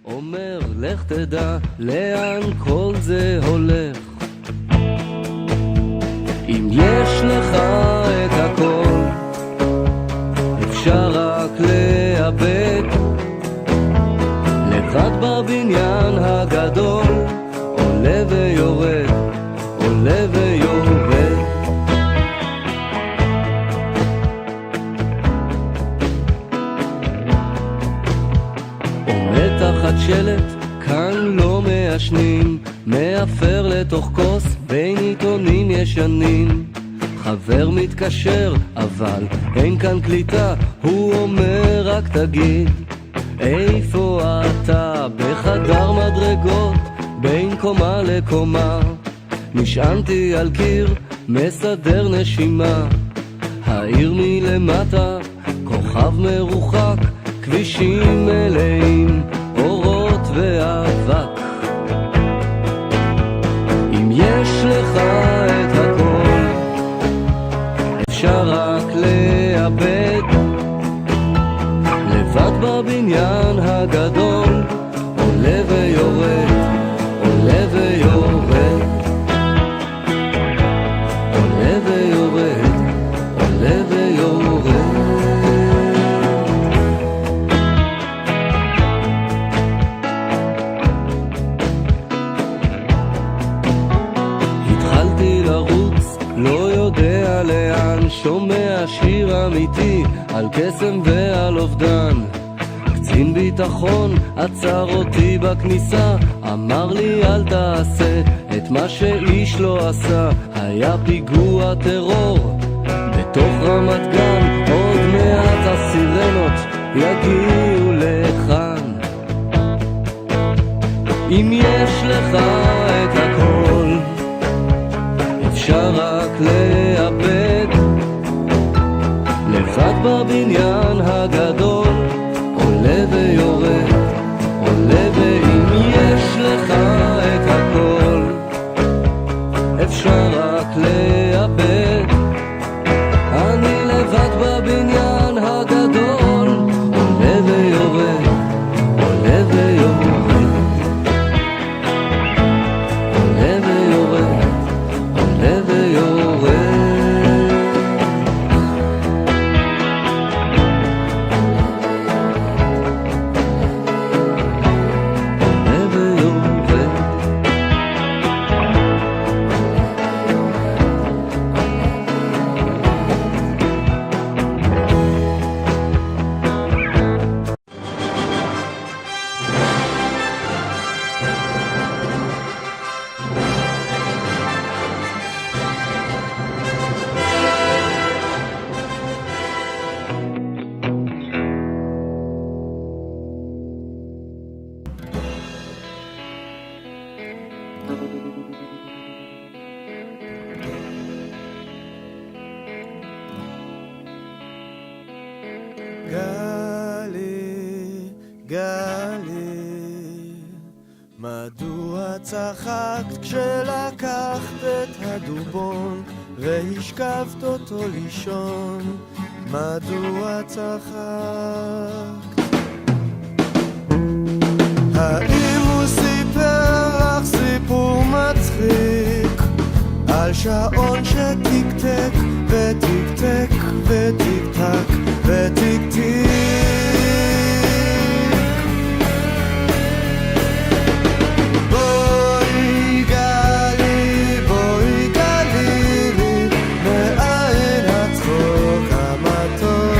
אומר לך תדע לאן כל זה הולך. אם יש לך את הכל אפשר רק לאבד, לבד בבניין הגדול עולה ויורד, עולה ויורד. עומד תחת שלט, כאן לא מעשנים, מאפר לתוך כוס בין עיתונים ישנים. חבר מתקשר אבל אין כאן קליטה, הוא אומר רק תגיד איפה אתה? בחדר מדרגות בין קומה לקומה, נשענתי על קיר מסדר נשימה. העיר מלמטה כוכב מרוחק, כבישים מלאים אורות ואבק. אם יש לך את הכל אפשר רק לאבד, לבד בבניין הגדול עולה ויורד, עולה ויורד, עולה ויורד, עולה ויורד. התחלתי לרוץ לא יודע לאן, שומע שיר אמיתי על קסם ועל אובדן. קצין ביטחון עצר אותי בכניסה, אמר לי אל תעשה את מה שאיש לא עשה. היה פיגוע טרור בתוך רמת גן, עוד מעט הסירנות יגיעו לכאן. אם יש לך את הכל אפשר רק לאבד, לבד בבניין הגדול עולה ויורד, עולה. ואם יש לך את הכל אפשר רק לאבד, אני לבד בבניין הגדול עולה ויורד, עולה ויורד, עולה ויורד, עולה ויורד. גלי, גלי, מדוע צחקת כשלקחת את הדובון והשכבת אותו לישון? מדוע צחקת? האם הוא סיפר לך סיפור מצחיק על שעון שתקתק ותקתק ותקתק ותקתק? בואי גלי, בואי גלי לי, מאין הצחוק המתוק?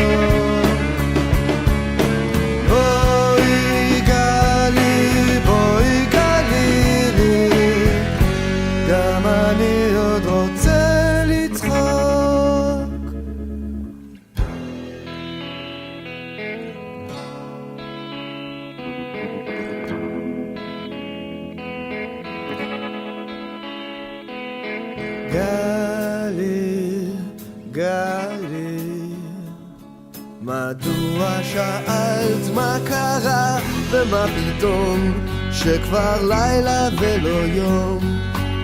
בואי גלי, בואי גלי לי, גם אני עוד רוצה לצחוק. גלי, גלי, מדוע שאלת מה קרה ומה פתאום שכבר לילה ולא יום?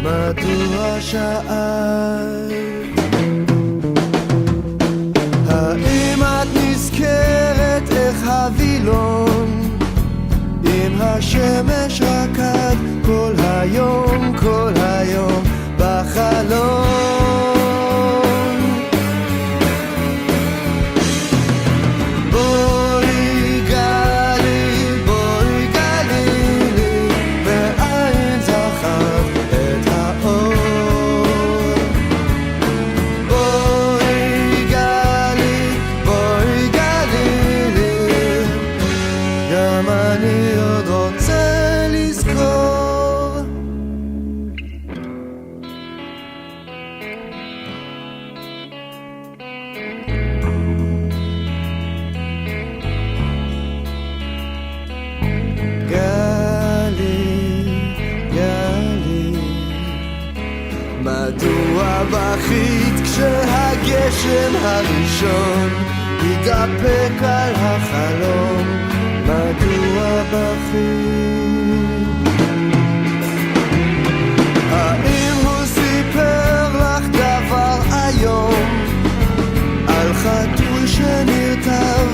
מדוע שאלת? האם את נזכרת איך הווילון השמש רקד כל היום בחלום. בואי גלי לי בעין זכר את האור. בואי גלי לי, גם אני עוד רוצה לזכור. גלי, מדוע בכית כשהגשם הראשון התדפק על החלום? מדוע בכית? האם הוא סיפר לך דבר היום על חתול שנרטב